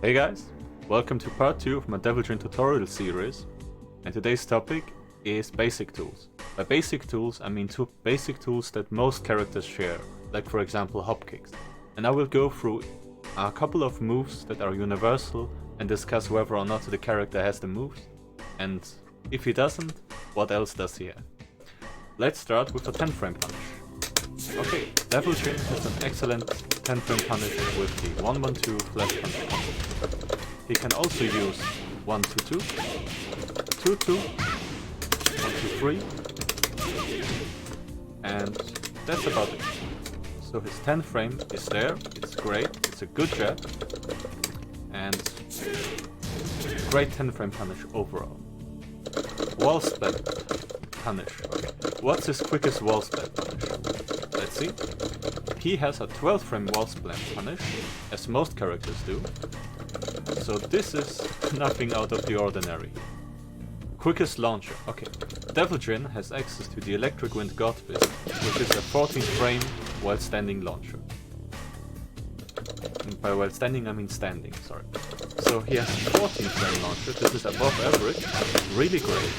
Hey guys, welcome to part 2 of my Devil Jin tutorial series, and today's topic is basic tools. By basic tools I mean two basic tools that most characters share, like for example hop kicks. And I will go through a couple of moves that are universal and discuss whether or not the character has the moves, and if he doesn't, what else does he have. Let's start with a 10 frame punish. Okay, Devil Jin has an excellent 10 frame punish with the 1-1-2 flash punish. He can also use 1-2-2, 2-2, 1-2-3, and that's about it. So his 10 frame is there, it's great, it's a good jab, and great 10 frame punish overall. Wall splat punish. Okay. What's his quickest wall splat punish? Let's see. He has a 12 frame wall splat punish, as most characters do. So this is nothing out of the ordinary. Quickest launcher. Okay. Devil Jin has access to the Electric Wind God Fist, which is a 14 frame while standing launcher. And by while standing I mean standing, sorry. So he has a 14 frame launcher, this is above average, really great.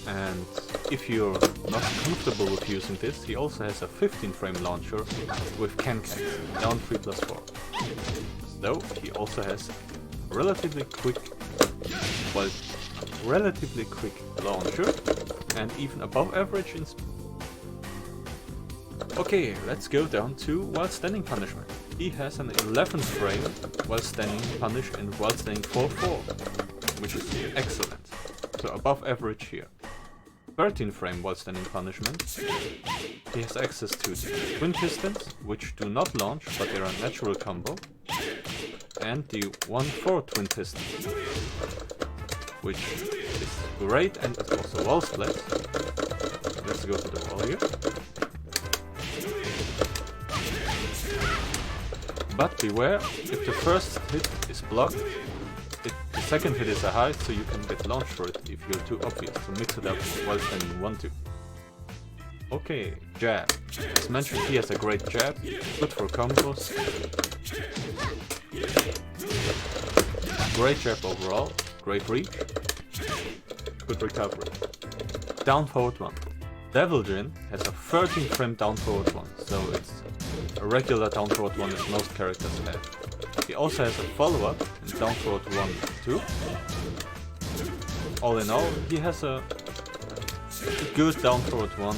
And if you're not comfortable with using this, he also has a 15 frame launcher with Cassan, down 3+4. So he also has a relatively quick launcher and even above average in speed. Okay, let's go down to while standing punishment. He has an 11 frame while standing punish and while standing 4-4, which is excellent. So above average here. 13 frame while standing punishment. He has access to the twin pistons, which do not launch, but they are a natural combo. And the 1-4 twin pistons, which is great and it's also wall split. Let's go to the wall here. But beware, if the first hit is blocked, the second hit is a high, so you can get launched for it if you're too obvious, so mix it up while standing 1-2. Okay, jab. As mentioned, he has a great jab, good for combos. Great jab overall, great reach, good recovery. Down forward 1. Devil Jin has a 13 frame down forward 1, so it's a regular down forward 1 as most characters have. He also has a follow-up in down forward 1-2. All in all, he has a good down forward 1,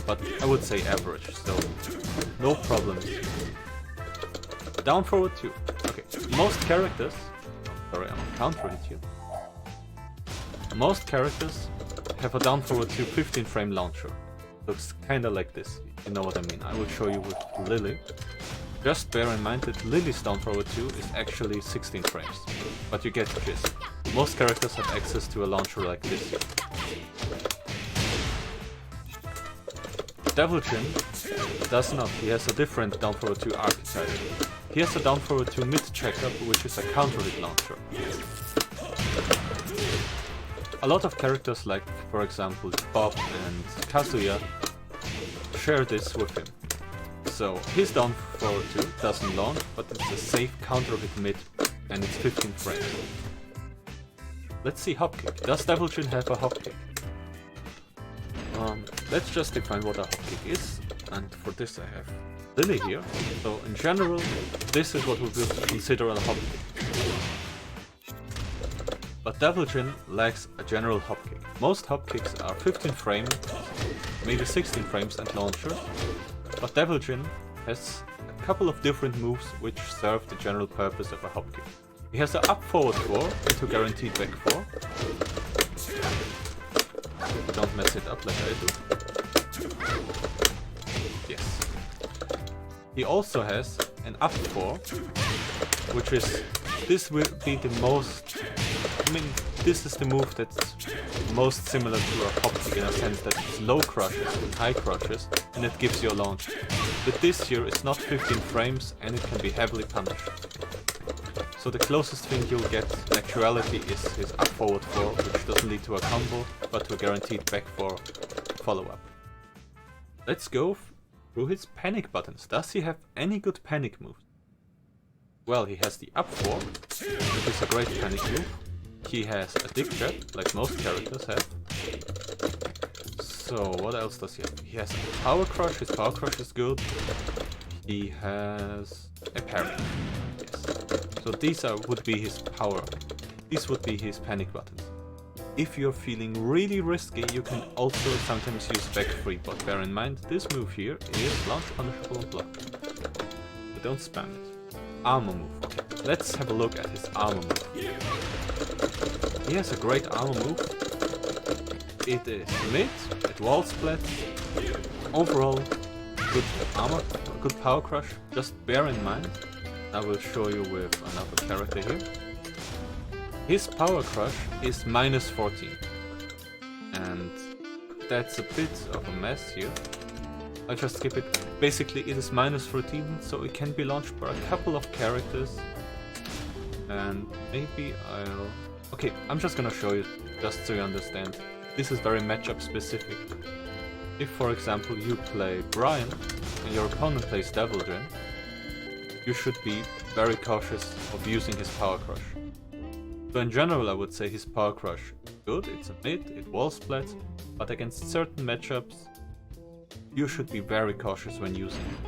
but I would say average, so no problems. Down forward 2. Okay, most characters, sorry, I'm countering it here. Most characters have a down forward 2 15 frame launcher. Looks kinda like this, you know what I mean. I will show you with Lily. Just bear in mind that Lily's down forward 2 is actually 16 frames, but you get the gist. Most characters have access to a launcher like this. Devil Jin does not, he has a different down forward 2 archetype. He has a down forward 2 mid checkup, which is a counter hit launcher. A lot of characters like, for example, Bob and Kazuya share this with him. So his down forward 2 doesn't launch, but it's a safe counter hit mid and it's 15 frames. Let's see hop kick. Does Devil Jin have a hop kick? Let's just define what a hop kick is, and for this I have Lily here. So in general, this is what we would consider a hop kick. But Devil Jin lacks a general hop kick. Most hop kicks are 15 frames, maybe 16 frames and launcher. But Devil Jin has a couple of different moves which serve the general purpose of a hop kick. He has an up forward 4 into guaranteed back 4. Don't mess it up like I do. Yes. He also has an up 4, which is, this will be the most, I mean, this is the move that's most similar to a hop kick in a sense that it's low crushes and high crushes, and it gives you a launch. But this here is not 15 frames and it can be heavily punished. So the closest thing you'll get in actuality is his up forward 4, which doesn't lead to a combo, but to a guaranteed back 4 follow-up. Let's go through his panic buttons. Does he have any good panic moves? Well, he has the up 4, which is a great panic move. He has a dig jet, like most characters have. So, what else does he have? He has a power crush, his power crush is good. He has a parry. Yes. So these would be his power. These would be his panic buttons. If you're feeling really risky, you can also sometimes use back 3, but bear in mind, this move here is launch punishable and block. So don't spam it. Armor move. Okay, let's have a look at his armor move. He has a great armor move. It is mid, it wall splats. Overall, good armor, good power crush. Just bear in mind, I will show you with another character here. His power crush is -14, and that's a bit of a mess here. I'll just skip it. Basically it is -14, so it can be launched by a couple of characters, and maybe I'll... Okay, I'm just gonna show you, just so you understand. This is very matchup specific. If for example you play Brian, and your opponent plays Devilgen, you should be very cautious of using his power crush. So in general I would say his power crush is good, it's a mid, it wall splats, but against certain matchups you should be very cautious when using it.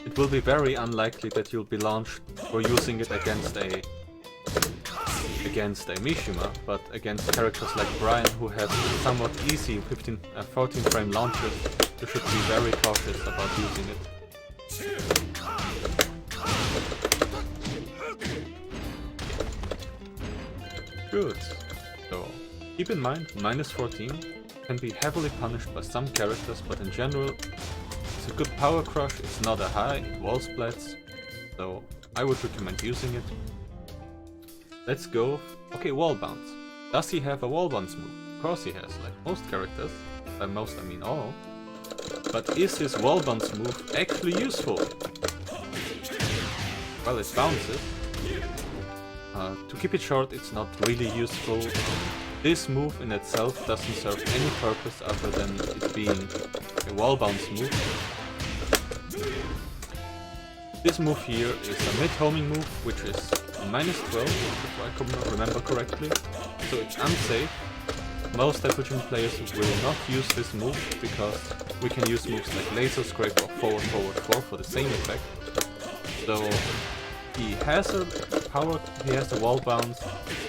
It will be very unlikely that you'll be launched for using it against a Mishima, but against characters like Brian who have somewhat easy 14 frame launches, you should be very cautious about using it. Good. So keep in mind, -14 can be heavily punished by some characters, but in general it's a good power crush, it's not a high, it wall splats, so I would recommend using it. Let's go. Okay, wall bounce. Does he have a wall bounce move? Of course he has, like most characters. By most I mean all. But is his wall bounce move actually useful? Well, it bounces. To keep it short, it's not really useful. This move in itself doesn't serve any purpose other than it being a wall bounce move. This move here is a mid-homing move, which is -12, if I can remember correctly, so it's unsafe. Most Devilgen players will not use this move because we can use moves like Laser Scrape or Forward Forward 4 for the same effect. So he has a wall bounce.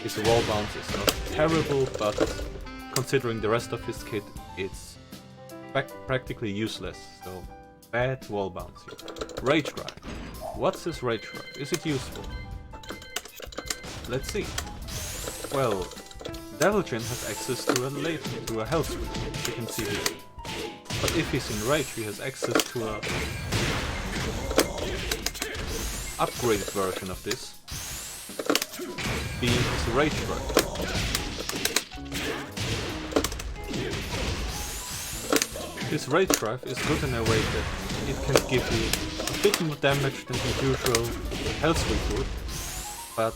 His wall bounce is not terrible, but considering the rest of his kit, it's practically useless. So bad wall bounce here. Rage Drive. What's his Rage Drive? Is it useful? Let's see. Well, Devilgen has access to a health switch, as you can see here. But if he's in Rage, he has access to a upgraded version of this, being his Rage Drive. This Rage Drive is good in a way that it can give you a bit more damage than the usual health sweep would, but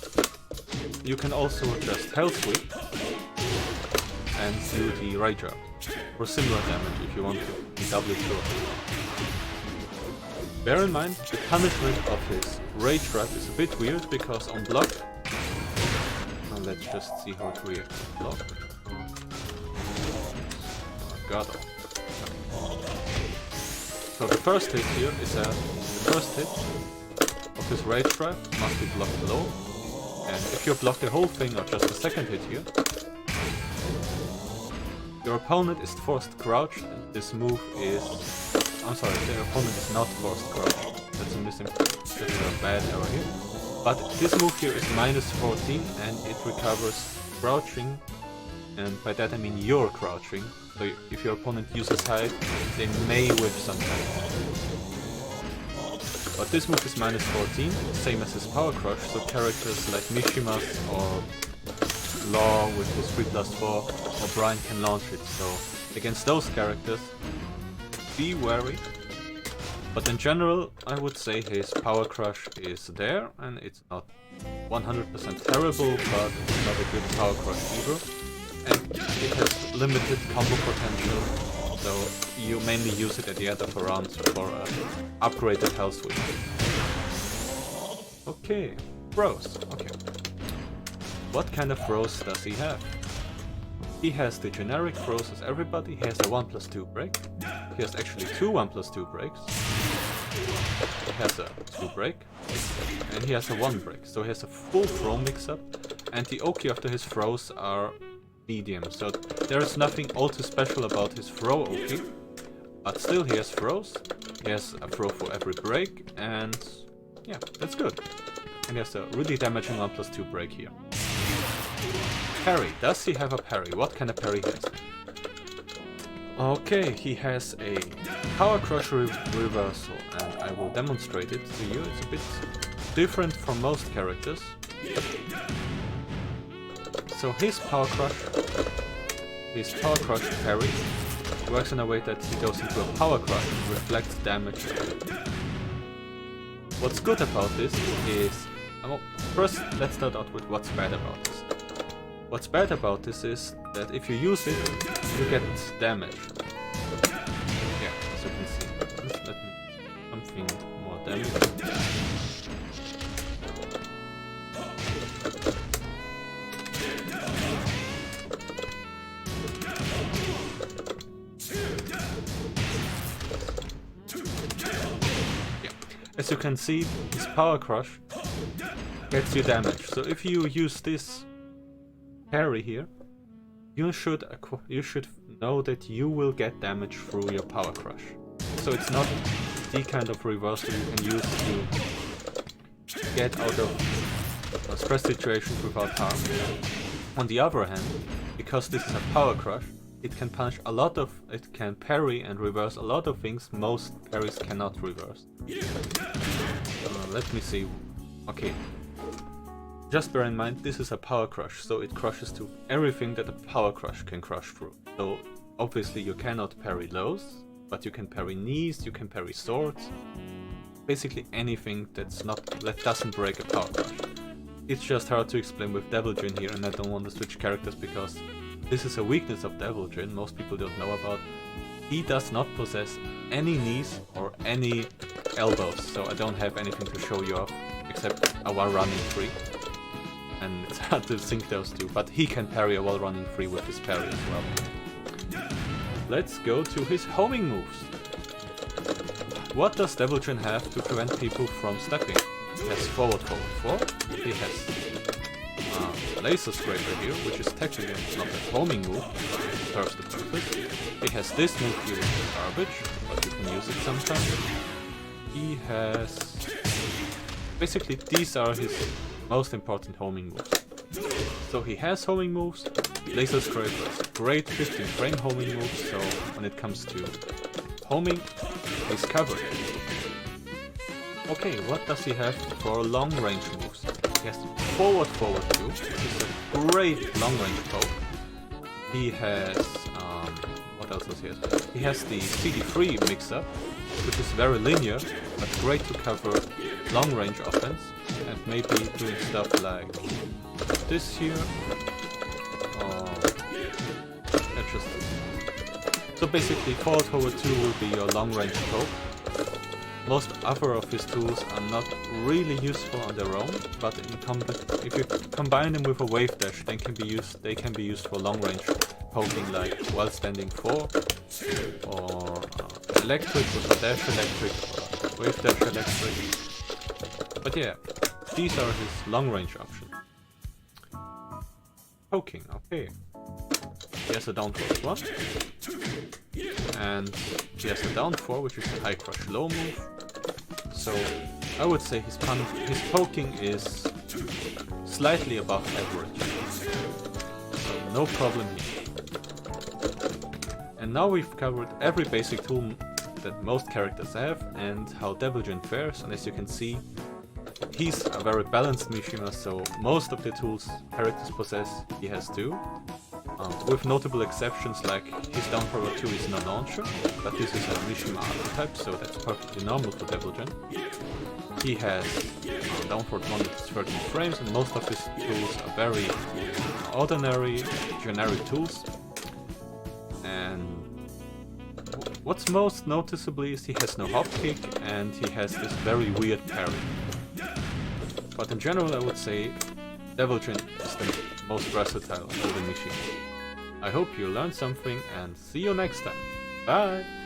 you can also just health sweep and do the Rage Up for similar damage if you want to be doubly sure. Bear in mind, the punishment of his Rage Drive is a bit weird because on block... Well, let's just see how it reacts on block. Oh god. So the first hit here is the first hit of his Rage Drive must be blocked low. And if you block the whole thing or just the second hit here, your opponent is forced crouched, and this move is... I'm sorry, the opponent is not forced crouched. That's a bad error here. But this move here is -14 and it recovers crouching, and by that I mean you're crouching. So if your opponent uses hide, they may whip sometimes. But this move is -14, same as his power crush, so characters like Mishima or Law with his 3+4 or Brian can launch it, so against those characters, be wary. But in general, I would say his power crush is there, and it's not 100% terrible, but it's not a good power crush either. And it has limited combo potential, so you mainly use it at the end of a round for upgraded health switch. Okay, throws. Okay. What kind of throws does he have? He has the generic throws as everybody. He has a 1+2 break. He has actually two 1+2 breaks. He has a 2 break. And he has a 1 break. So he has a full throw mix-up. And the Oki after his throws are medium. So there is nothing all too special about his throw Oki. But still he has throws. He has a throw for every break. And yeah, that's good. And he has a really damaging 1+2 break here. Parry. Does he have a parry? What kind of parry he has? Okay, he has a Power Crush reversal, and I will demonstrate it to you. It's a bit different from most characters. So his Power Crush parry works in a way that he goes into a Power Crush and reflects damage. What's good about this is... first, let's start out with what's bad about this. What's bad about this is that if you use it, you get damage. Yeah, as you can see. Just let me something more damage. Yeah. As you can see, his Power Crush gets you damage. So if you use this parry here, you should know that you will get damage through your Power Crush. So it's not the kind of reversal you can use to get out of stress situations without harm. On the other hand, because this is a Power Crush, it can it can parry and reverse a lot of things most parries cannot reverse. Let me see. Okay. Just bear in mind, this is a Power Crush, so it crushes to everything that a Power Crush can crush through. So obviously you cannot parry lows, but you can parry knees, you can parry swords. Basically anything that doesn't break a Power Crush. It's just hard to explain with Devil Jin here, and I don't want to switch characters because this is a weakness of Devil Jin most people don't know about. He does not possess any knees or any elbows, so I don't have anything to show you off except a while running free. And it's hard to sync those two, but he can parry a wall running free with his parry as well. Let's go to his homing moves. What does Devil Jin have to prevent people from stepping? He has forward 4. He has Laser Scraper here, which is technically not a homing move, but it serves the purpose. He has this move here, which is garbage, but you can use it sometimes. He has... basically these are his most important homing moves. So he has homing moves. Laser Scraper is a great 15 frame homing move, so when it comes to homing, he's covered. Okay, what does he have for long range moves? He has forward 2, which is a great long range poke. He has, what else does he have? He has the CD3 mix-up, which is very linear, but great to cover long range offense, and maybe doing stuff like this here, or just... So basically forward 2 will be your long range poke. Most other of his tools are not really useful on their own, but if you combine them with a wave dash, they can be used for long range poking, like while standing 4, or electric with a dash electric, or wave dash electric. But yeah, these are his long range options. Poking, okay. He has a down 4 1, and he has a down 4, which is a high crush low move. So I would say his poking is slightly above average. So no problem here. And now we've covered every basic tool that most characters have and how Devil Jin fares, and as you can see, he's a very balanced Mishima, so most of the tools characters possess he has too. With notable exceptions, like his down forward 2 is no launcher, but this is a Mishima archetype, so that's perfectly normal for Devil Jin. He has down forward 1 with 13 frames, and most of his tools are very ordinary, generic tools. And What's most noticeably is he has no hop kick and he has this very weird parry. But in general I would say Deviltrin is the most versatile of all the machines. I hope you learned something and see you next time. Bye!